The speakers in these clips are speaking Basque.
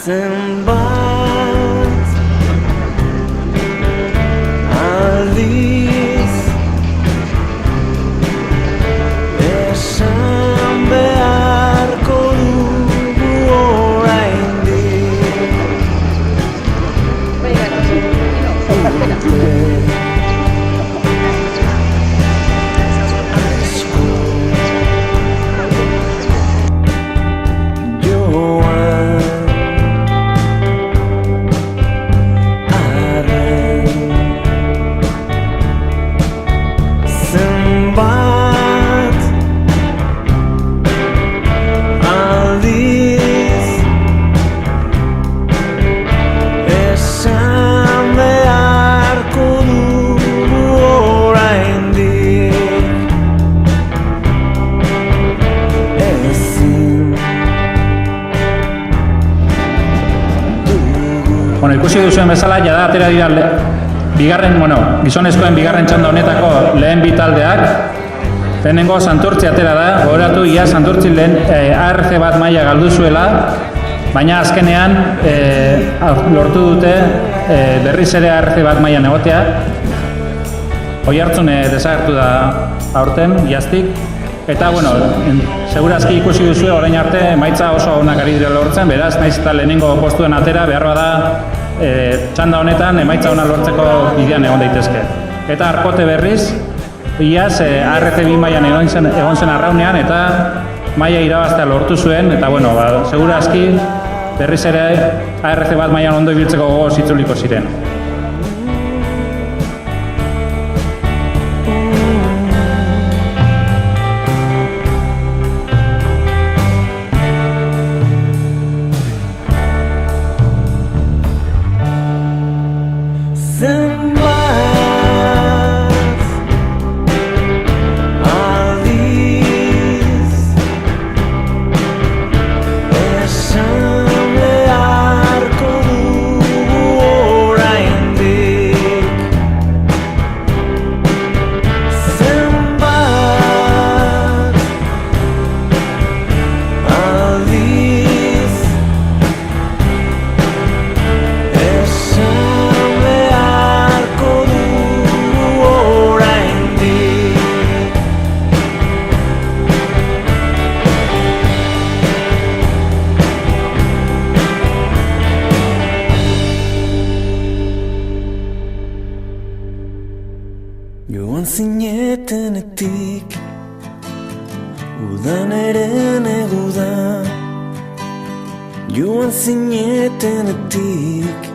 zenbat aldiz esan beharko dugu oraindik. Bueno, ikusi duzuen bezala, jada atera dira gizonezkoen bigarren txanda honetako lehen bi taldeak. Lehenengo Santurtzi atera da, gogoratu ia Santurtzi lehen ARG bat maila galdu zuela, baina azkenean lortu dute berriz ere ARG bat mailan egotea. Oiartzun desagertu da aurten, iaztik. Eta, bueno, segurazki ikusi duzue orain arte emaitza oso onak ari dira lortzen, beraz, naiz eta lehenengo postuen atera, behar da txanda honetan emaitza ona lortzeko bidean egon daitezke. Eta Arkote berriz, iaz ARG bi mailan egon zen arraunean, eta maila irabaztea lortu zuen, eta, bueno, segurazki berriz ere ARG bat mailan ondo ibiltzeko gogoz itzuliko ziren. Joan zinetenetik udan eren eguda. Joan zinetenetik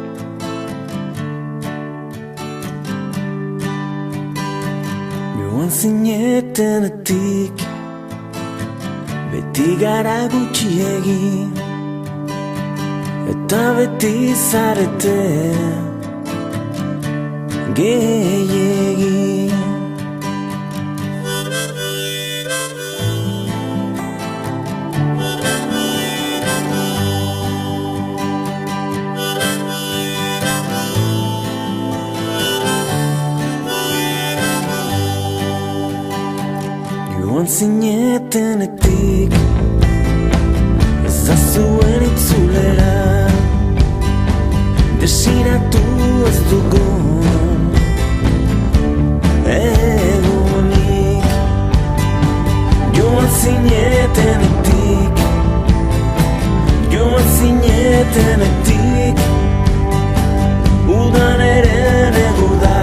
Joan zinetenetik beti gara gutxiegi eta beti zarete gehiegi. Joan zinetenetik ez da zuen itzulera, desiratu ez dugun egunik. Joan zinetenetik, joan zinetenetik udan eren eguda.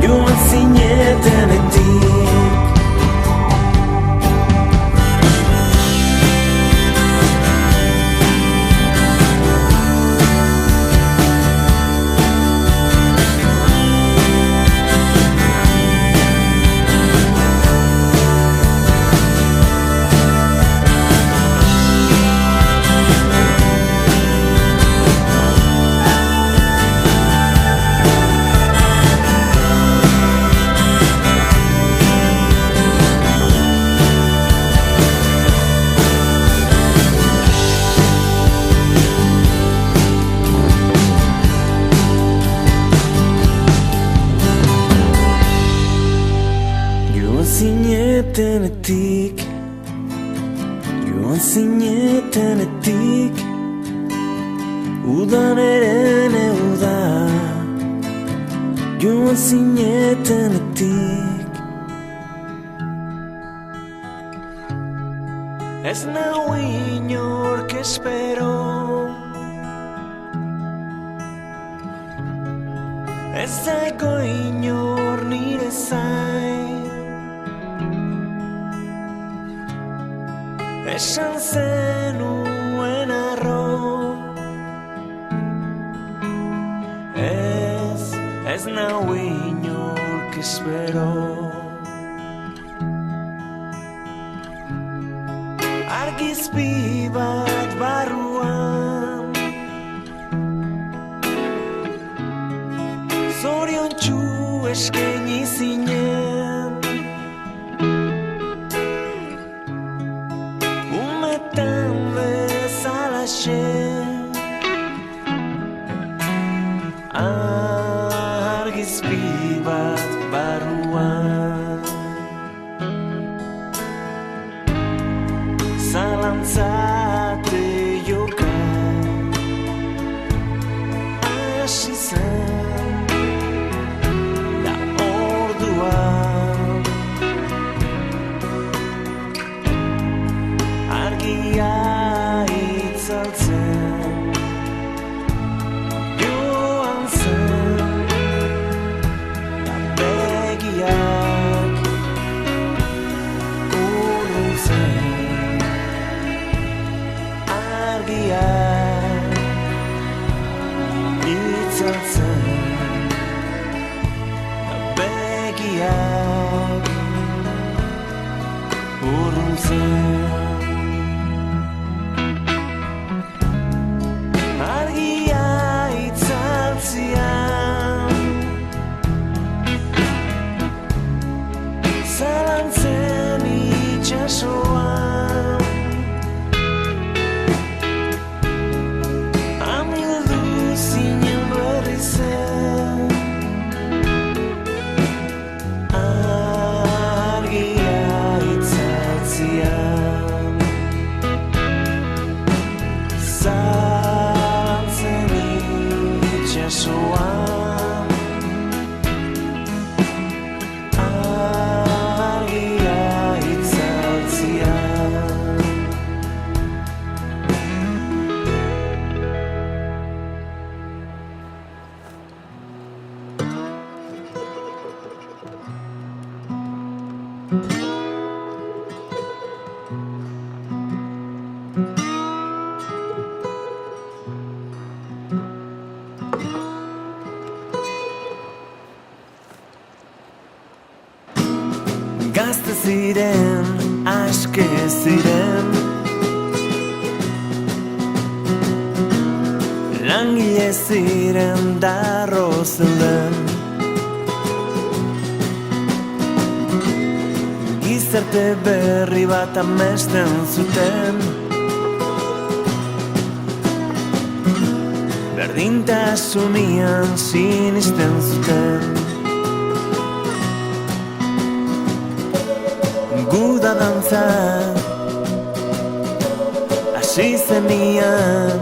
Joan zinetenetik zinetenetik, joan zinetenetik Udan ere negu da joan zinetenetik. Ez nau inork espero, ez dago inor nire zain. Esan zenuen arro, ez nau inork espero. Argizpi bat barruan, zoriontsu eskaini zinen. Umetan bezalaxe, argizpi bat barruan. Zalantzate joka hasi zen da orduan. Argia itzaltzen joan zen da begiak urruntzen. Argia itzaltzen da begiak urruntzen. Argia itzaltzean zalantzen itxasoan. Amildu zinen berriz zen, argia itzaltzean. Zalantzen itxasoan, argia itzaltzean. Gazte ziren, aske ziren, langile ziren, darro zeuden. Gizarte berri bat amesten zuten, berdintasunian sinisten zuten. Guda dantza hasi zenian,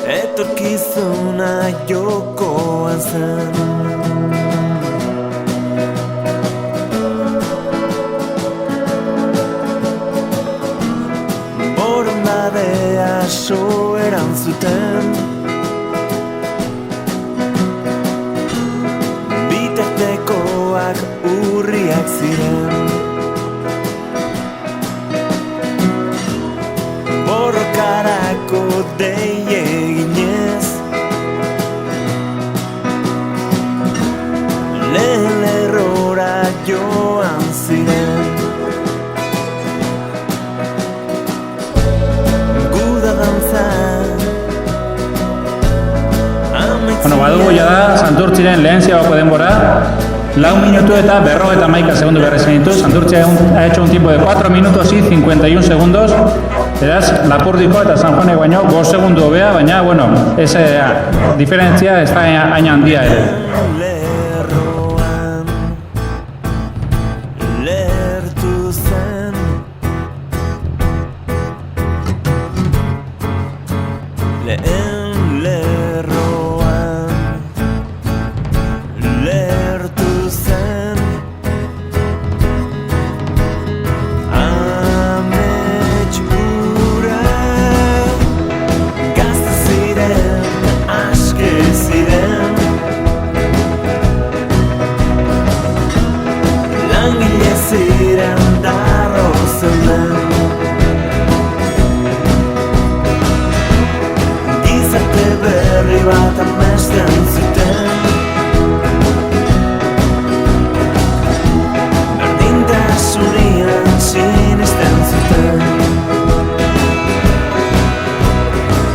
etorkizuna jokoan zen. Borondatea soeran zuten, bitartekoak urriak ziren. Borrokarako dei eginez, lehen lerrora joan ziren. Guda dantza Bueno, badugu jada Santurtziren lehen ziabako denbora, 4 minutu eta 51 segundu berri zenitu. Santurtzi ha hecho un tiempo de 4 minutos y 51 segundos. Beraz, Lapurdiko eta San Juanek baino 5 segundu hobea, baina, bueno, diferentzia ez da hain handia ere. lerroan lertu zen. airean darro zeuden. Gizarte berri bat amesten zuten, berdintasunian sinesten zuten.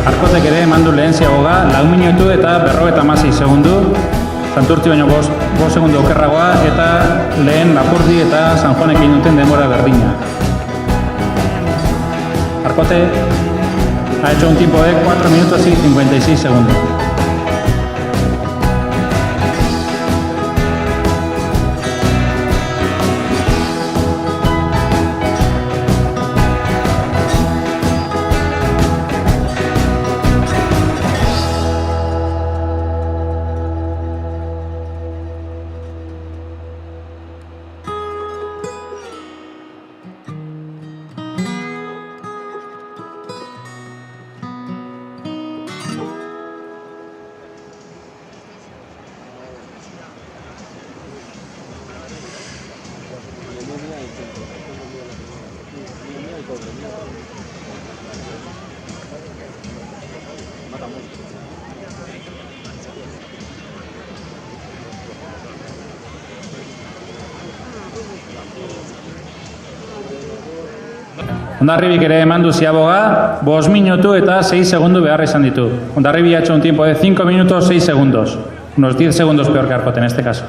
Arkotek ere eman du lehen ziagoga 4 minutu eta 56 segundu, Santurtzi baino 5 segundu okerragoa eta lehen Lapurdi eta San Juanekin duten denbora berdina. Arkote ha hecho un tiempo de 4 minutos y 56 segundos. Hondarribik ere eman du ziaboga 5 minutu eta 6 segundu behar izan ditu. Hondarribi ha hecho un tiempo de 5 minutos 6 segundos. Unos 10 segundos peor que Arcote en este caso.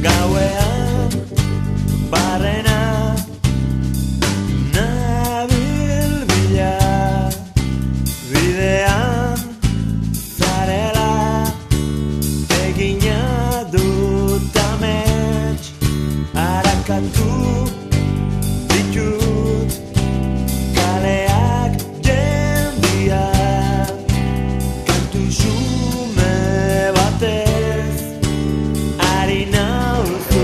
Gauean, barrena nabil bila, bidean zarela egina dut amets, harakatu ditut kaleak jendia, kantu xume batez ari nauzu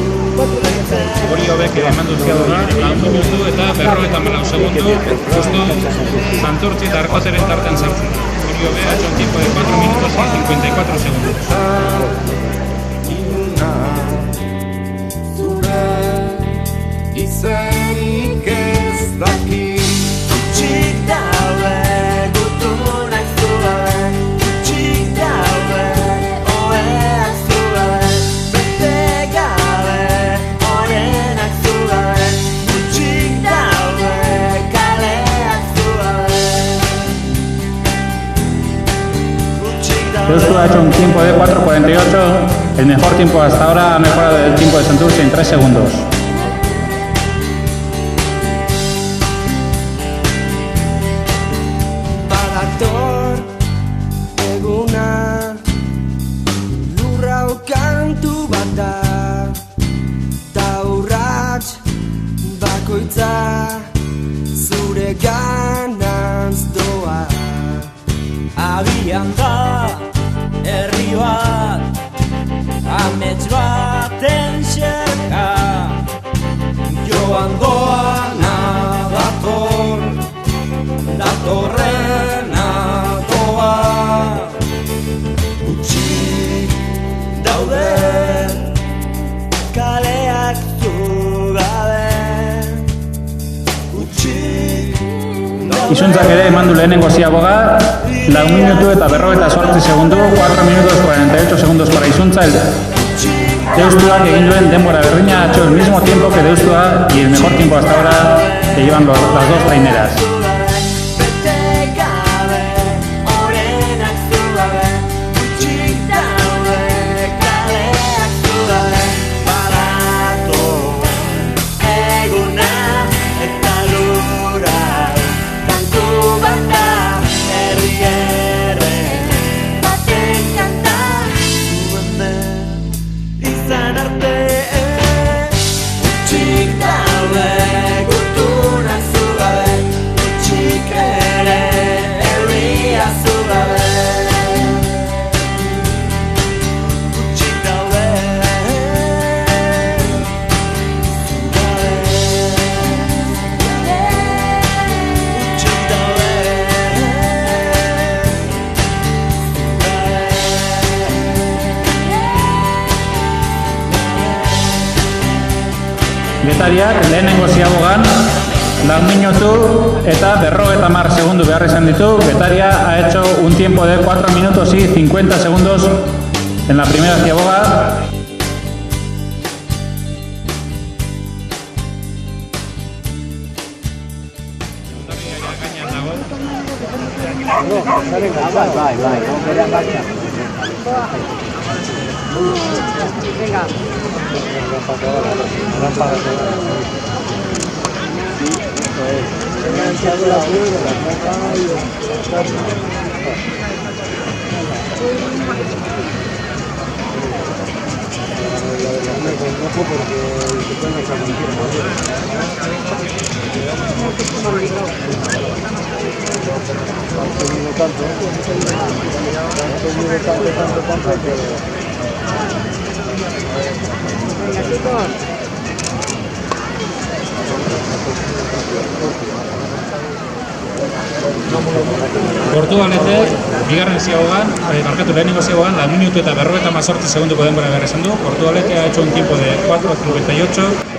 letzen. Oriobek ere eman du ziaboga 4 minutu eta 54 segundu, justo Santurtzi eta Arcoteren tartean sartzen. Oriobek ha hecho un tiempo de 4 minutos y 54 segundos. Zure izenik ez dakit. Txik daude gutunak zu gabe, txik daude oheak zu gabe, bete gabe orenak zu gabe, txik daude kaleak zu gabe. Deustu ha hecho un tiempo de 4.48, el mejor tiempo hasta ahora, ha mejorado el tiempo de Santurtzi en 3 segundos. Badator eguna lurrau kantu bat da, ta urrats bakoitza zure ganantz doa. Agian da herri bat, amets baten xerka, Joan doana datorrena doa. utxik daude kaleak zu gabe, utxik Izuntzak ere eman du lehenengo ziaboga 4 minutu eta 58 segundu, 4 minutos 48 segundos para Izuntza. Deustuak egin duen denbora berdina ha hecho el mismo tiempo que Deustua y el mejor tiempo hasta ahora que llevan las dos traineras. bete gabe orenak zu gabe, utxik daude kaleak zu gabe. Badator eguna eta lura, kantu bat da herri baten kanta, zu hemen izan arte. Utxik daude gutunak zu gabe, utxik ere herria zu gabe. Utxik daude Getariak lehenengo ziabogan 4 minutu eta 50 segundu behar izan ditu. Getaria ha hecho un tiempo de 4 minutos y 50 segundos en la primera ciaboga. Portugaletek bigarren ziabogan, lehenengo ziabogan 4 minutu eta 58 segunduko denbora behar izan du. Portugalete ha hecho un tiempo de 4.58.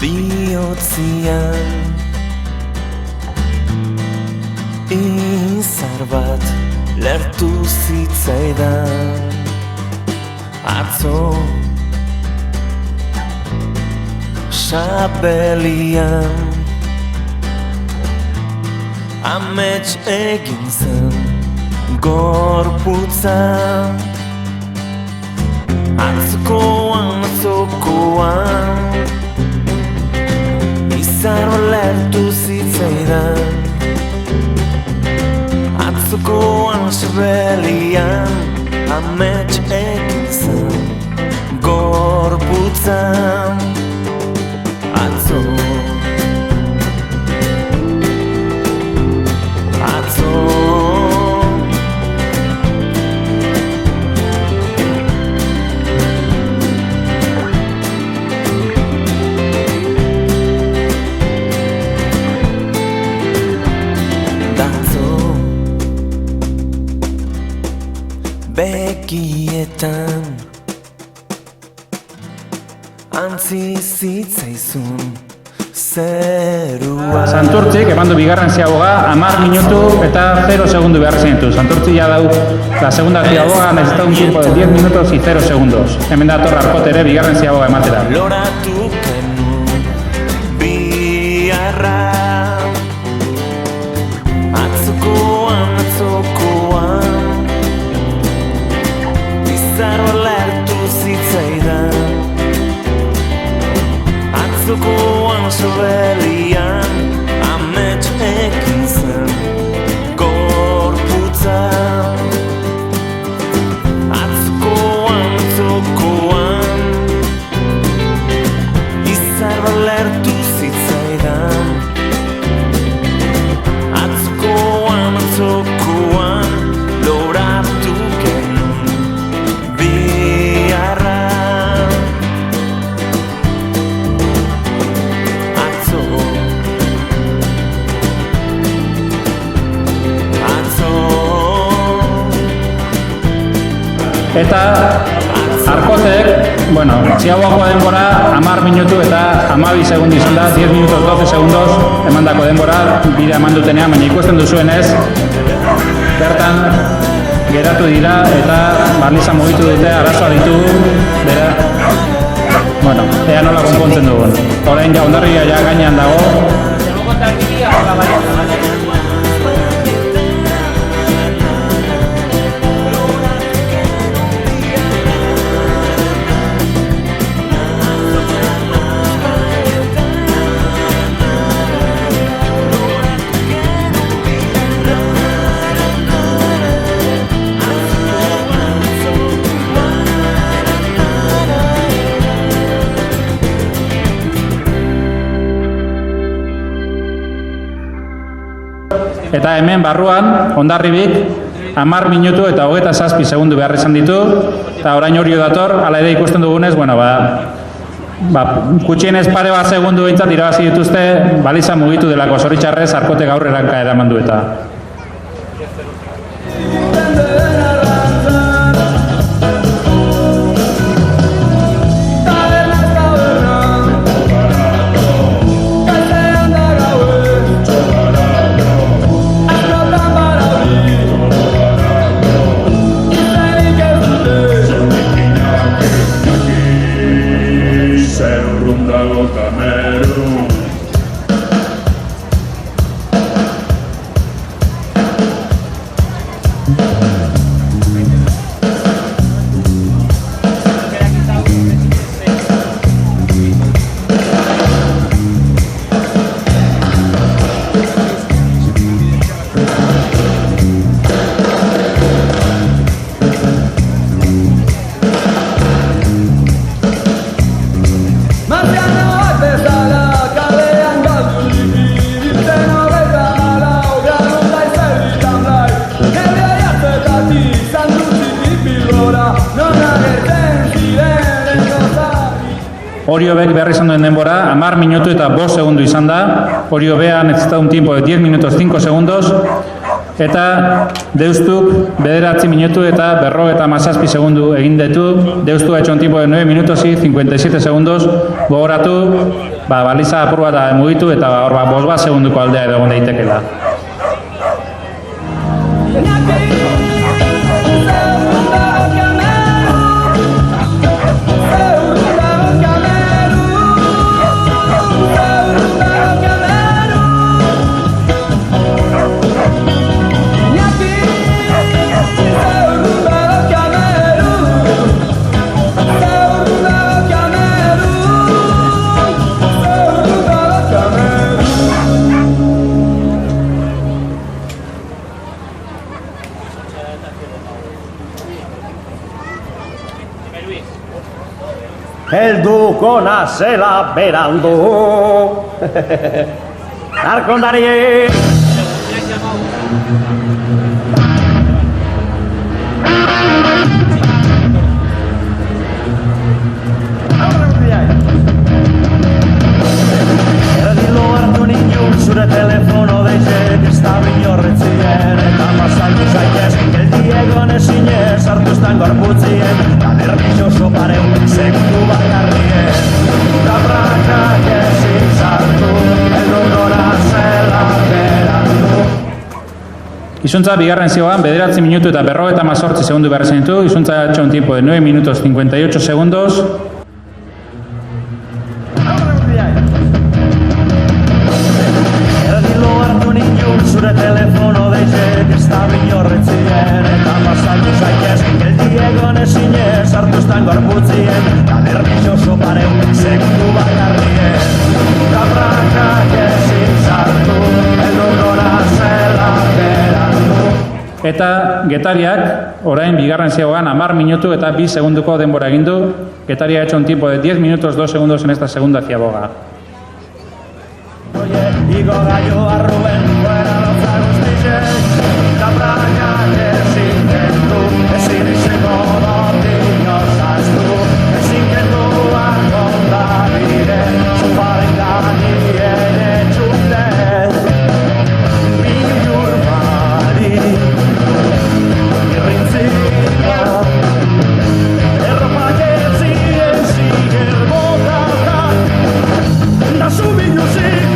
Bihotzian izar bat lertu zitzaidan atzo sabelian amets egin zen gorputza atzokoan izaro lertu zitzaidan atzokoan sabelian amets egin zen gorputza atzo begietan antzi zitzaizun zerua. Santurtzik eman du bigarren ziaboga 10 minutu eta 0 segundu behar zentu. Santurtzik ya dau la segunda ziaboga necesita un tiempo de 10 minutos y 0 segundos. Hemen dator Arkote ere bigarren ziaboga ematera. Loratu genuen biarra atzokoan izaro lertu zitzaidan atzokoan sobelian amets egin zen gorputza atzokoan izaro lertu zitzaidan atzokoan loratu genuen biarra Eta Arkotek, bueno, ziaboako denbora 10 minutu eta 12 segundu izan da, 10 minutos 12 segundos emandako denbora, bidea eman dutenean, baina ikusten duzuenez, bertan geratu dira eta baliza mugitu dute, arazoa ditu, bera, bueno, ea nola konpontzen dugun. Orain ja Hondarribia ja gainean dago. Eta hemen barruan, Hondarribik, 10 minutu eta 27 segundu behar izan ditu, eta orain Orio dator, hala ere ikusten dugunez, bueno, gutxienez pare bat segundu behintzat irabazi dituzte, baliza mugitu delako zoritxarrez, Arkotek aurreranka eraman du eta. Orio Bek behar izan duen denbora, 10 minutu eta 5 segundu izan da. Orio Bean necesita un tiempo de 10 minutos 5 segundos. Eta Deustuk 9 minutu eta 57 segundu egin ditu. Deustuk ha hecho un tiempo de 9 minutos y 57 segundos. Gogoratu, baliza apur bat mugitu eta hor 5 segunduko aldea egon daitekela. Helduko nazela berandu Arkondari Erdilo hartu ninun zure telefono deizek ez da binorretzien eta pasatu zaitez Geldiego nezinez hartuztan gorputzien Anerrixoso pareu segundu bakarrien Dabrakak ezin zartu Eldugora zela berandu Izuntza bigarren zioan, 9 minutu eta 58 segundu behar izan ditu. Izuntza ha hecho un tiempo de 9 minutos 58 segundos. Erdilo hartu ninun zure telefono deizek ez da binorretzien eta pasatu zaitez Geldiego nezinez hartuztan gorputzien Anerrixoso pareu segundu bakarrien Dabrakak ezin zartu Eldugora zela berandu Eta Getariak, orain bigarren zioan, 10 minutu eta 2 segunduko denbora egin du. Getaria ha hecho un tiempo de 10 minutos 2 segundos en esta segunda ciaboga. Igo gaio arruen fuera lotza guztixek Dabrakak ezin kendu ezin izango dotik osaztu ezin kenduak Hondarribie zuparen ganien etxuten Bilur bari irrintzika Erropak etzien ziger botatak da zu biluzik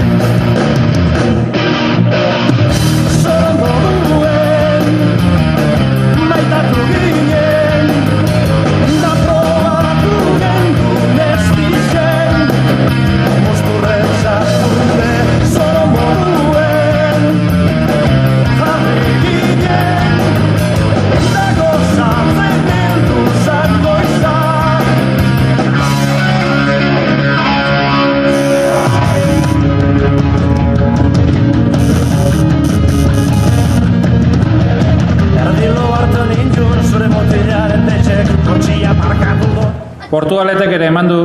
Portugaletek ere eman du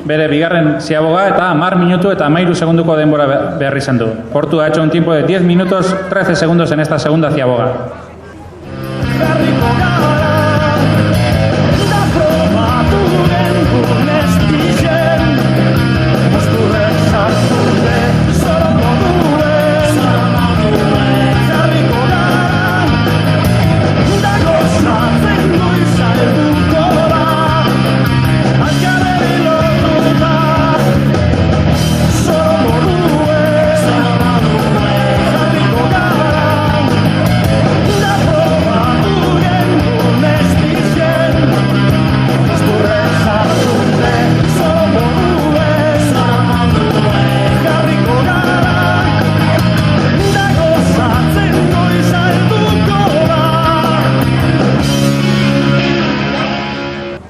bere bigarren ziaboga eta 10 minutu eta 13 segunduko denbora behar izan du. Portugal ha hecho un tiempo de 10 minutos 13 segundos en esta segunda ziaboga. Berriko gara, da probaturen gunestizen, posturek sartute, zoro moduen, berriko gara, da gozatzen goiz alduko da, alkarri lotuta, zoro moduen, berriko gara, da probaturen gunestizen, posturek sartute, zoro moduen, berriko gara, da gozatzen goiz alduko da.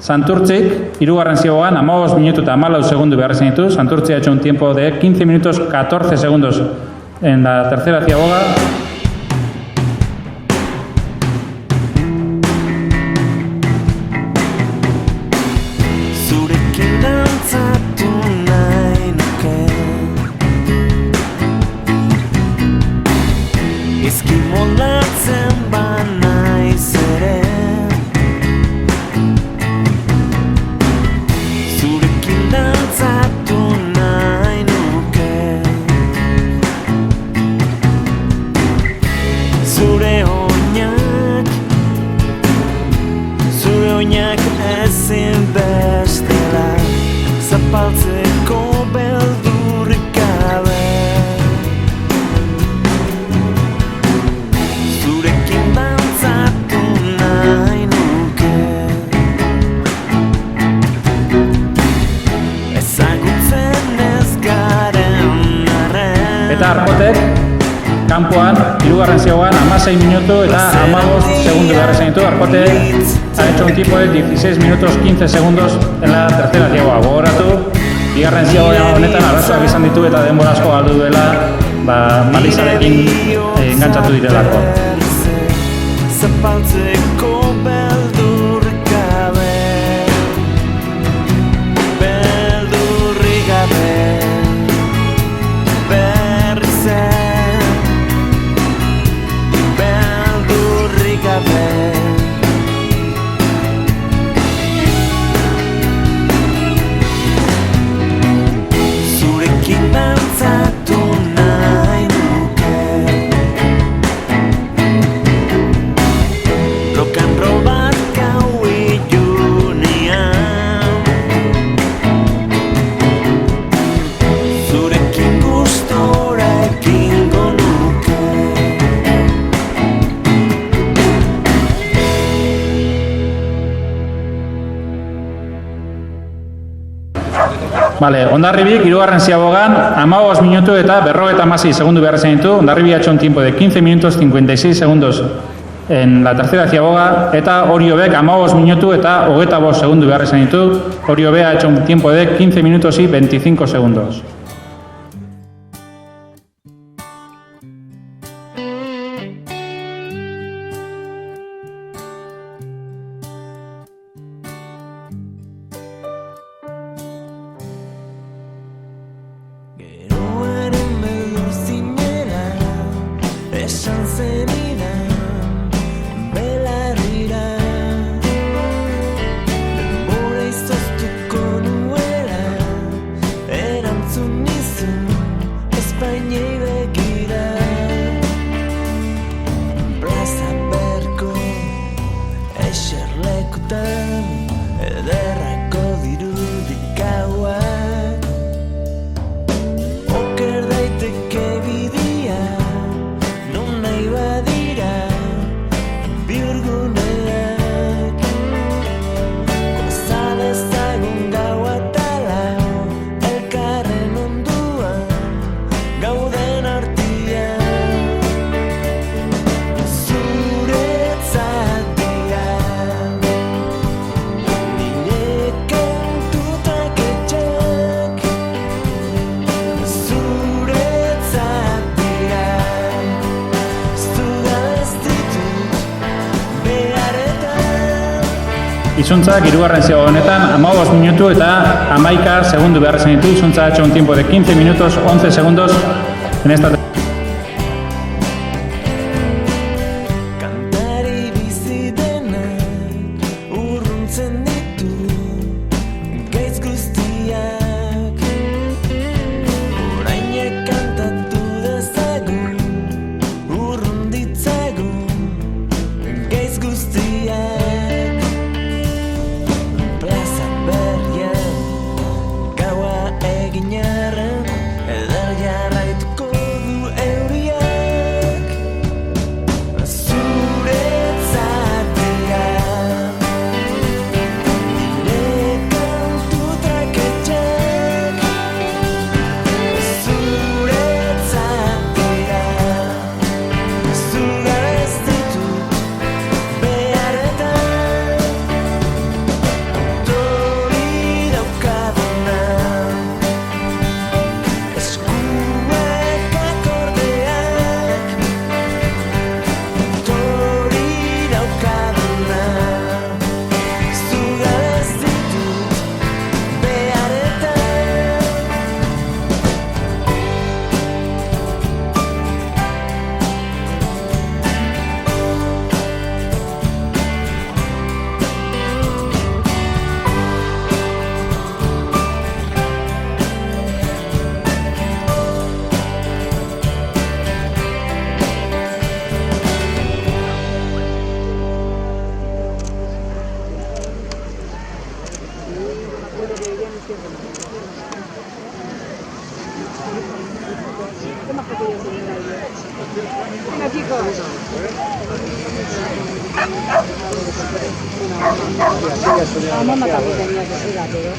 Santurtzik, hirugarren ziabogan 15 minutu eta 14 segundu behar izan ditu. Santurtzi ha hecho un tiempo de 15 minutos 14 segundos en la tercera ziaboga. Zurekin dantzatu nahi nuke Izki moldatzen banaiz ere Zurekin dantzatu nahi nuke Zure oinak ezin bestela Zapaltzeko beldurrik gabe Zurekin dantzatu nahi nuke Ezagutzen ez garen arren Eta Arpotek, kanpoan, hirugarren ziabogan 16 minutu eta 15 segundu behar izan ditu. Arpotek ha hecho un tiempo de 16 minutos 15 segundos en la tercera ziaboga. Gogoratu, bigarren ziaboga honetan arazoak izan ditu eta denbora asko galdu duela, balizarekin engantzatu direlako. Zapaltzeko beldurrik gabe Beldurrik gabe Berriz Beldurrik gabe Zurekin dantzatu nahi nuke Rock and roll bat gau ilunean Zurekin gustora ekingo nuke Vale, Hondarribik, hirugarren ziabogan 15 minutu eta 56 segundu behar izan ditu. Hondarribi ha hecho un tiempo de 15 minutos 56 segundos en la tercera ziaboga eta Oriobek 15 minutu eta 25 segundu behar izan ditu. Oriobek ha hecho un tiempo de 15 minutos y 25 segundos. Geroaren beldur zinera Esan zenidan belarrira Denbora izoztuko nuela Erantzun nizun Espainiei begira Plaza berko eserlekutan Ederrako dirudik gauak Oker daiteke bidea, non nahi badira bihurguneak Goza dezagun gau atala, elkarren onduan gauden artean Zuretzat dira, nire Izuntzak hirugarren zio honetan 15 minutu eta 11 segundu behar izan ditu. Izuntza ha hecho un tiempo de 15 minutos 11 segundos en esta Kantari bizi denak urruntzen ditu gaitz guztiak. Orainek kantatu dezagun urrun ditzagun gaitz guztiak. Plaza berrian gaua egin arren eder jarraituko du euriak. Zuretzat dira nire kantu traketxak. Zuretzat dira zugar ez ditut beharretan. Tori daukadana eskuek akordeak. Tori daukadana zugar ez ditut beharretan. Mamá también tenía que ser la pero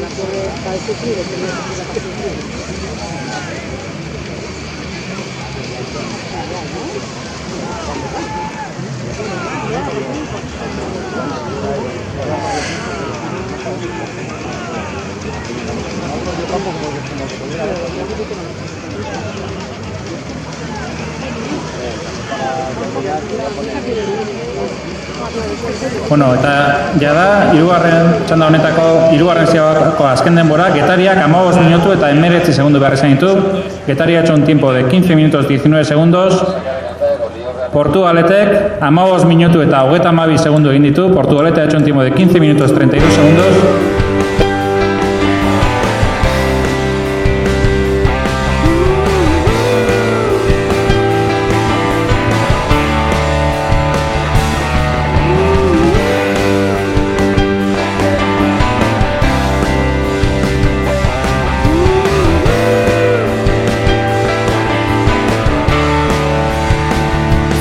la pobre para sufrir tenía que ser la que sufrir. Bueno, eta jada, hirugarren txanda honetako hirugarren zioako azken denbora, Getariak 15 minutu eta 19 segundu behar izan ditu. Getari ha hecho un tiempo de 15 minutos 19 segundos. Portugaletek 15 minutu eta 32 segundu egin ditu. Portugalete ha hecho un tiempo de 15 minutos 32 segundos.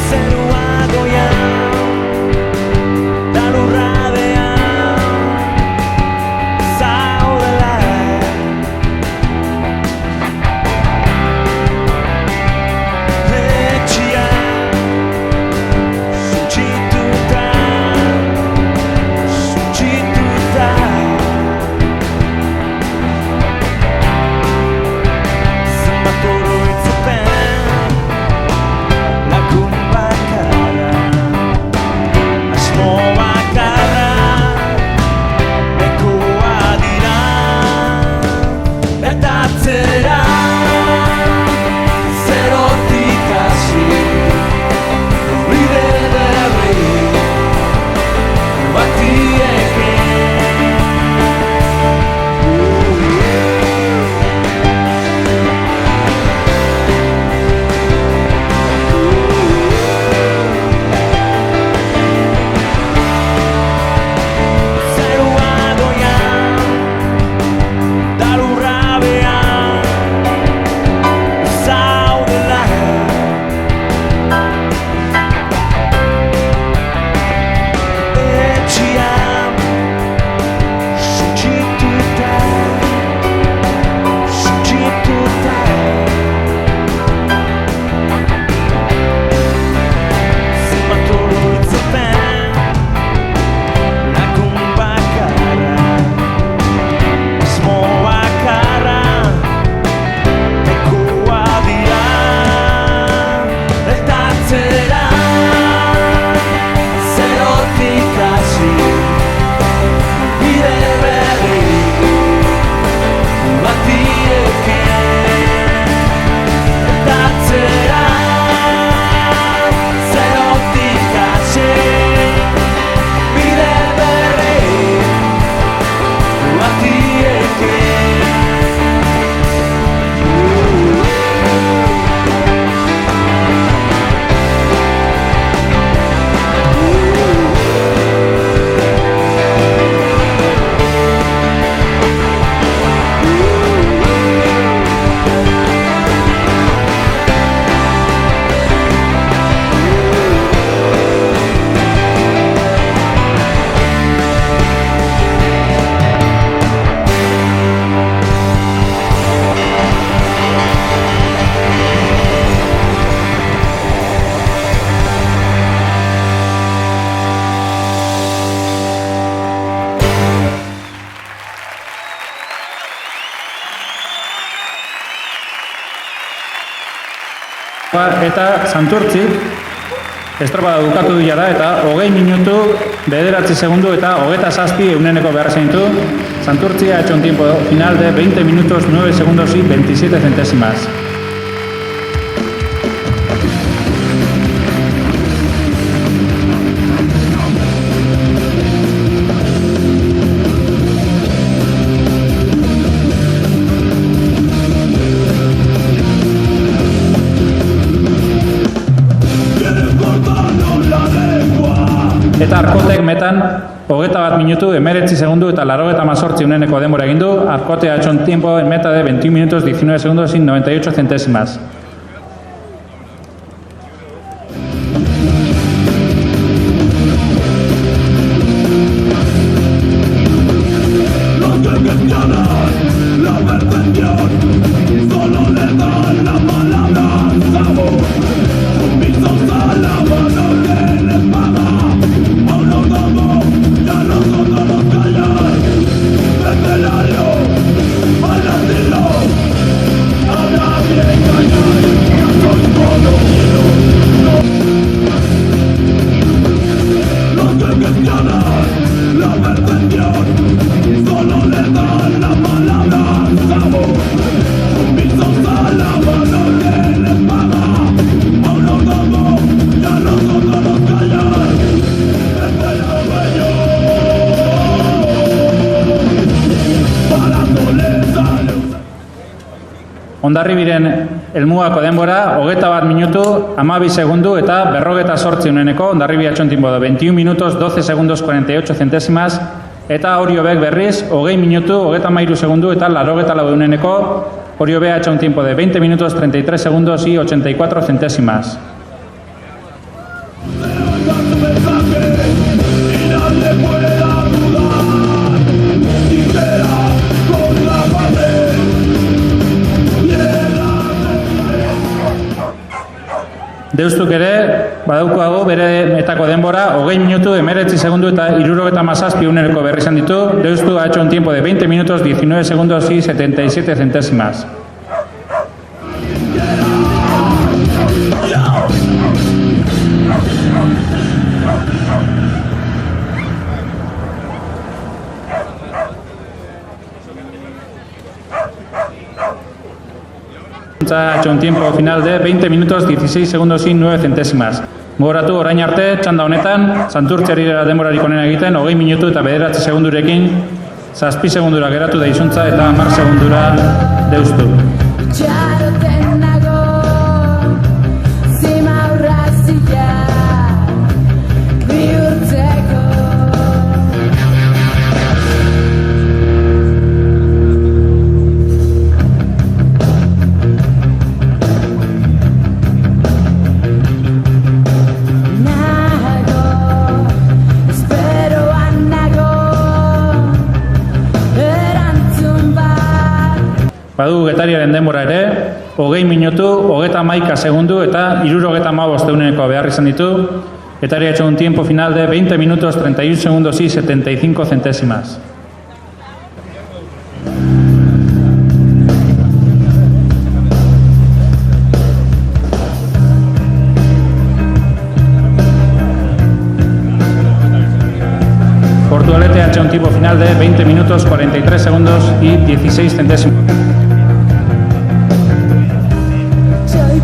Zerua goian, da lurra behan, eta Santurtzi estropada bukatu du jada eta 20 minutu 9 segundu eta 27 euneneko behar zen ditu. Santurtzi ha hecho un tiempo final de 20 minutos 9 segundos y 27 centésimas. Eta Arkotek metan 21 minutu 19 segundu eta 98 euneneko denbora egin du. Arkote ha hecho un tiempo en meta de 21 minutos 19 segundos y 98 centésimas. Hondarribiren helmugako denbora 21 minutu 12 segundu eta 58 euneneko. Hondarribi ha hecho un tiempo de 21 minutos 12 segundos 48 centésimas eta Oriobek berriz 20 minutu 33 segundu eta 84 euneneko. Oriobek ha hecho un tiempo de 20 minutos 33 segundos y 84 centésimas. Deustuk ere, badaukago bere metako denbora, 20 minutu 19 segundu eta 77 euneneko berri izan ditu. Deustu ha hecho un tiempo de 20 minutos 19 segundos y 77 centésimas. Ha hecho un tiempo final de 20 minutos 16 segundos y 9 centésimas. Gogoratu orain arte txanda honetan Santurtziari denborarik onena egiten 20 minutu eta 9 segundurekin 7 segundura geratu da Izuntza eta 10 segundura Deustu. Badu Getariaren denbora ere, 20 minutu, 31 segundu eta 75 euneneko behar izan ditu. Getari ha hecho un tiempo final de 20 minutos 31 segundos y 75 centésimas. Portugalete ha hecho un tiempo final de 20 minutos 43 segundos y 16 centésimos. Soy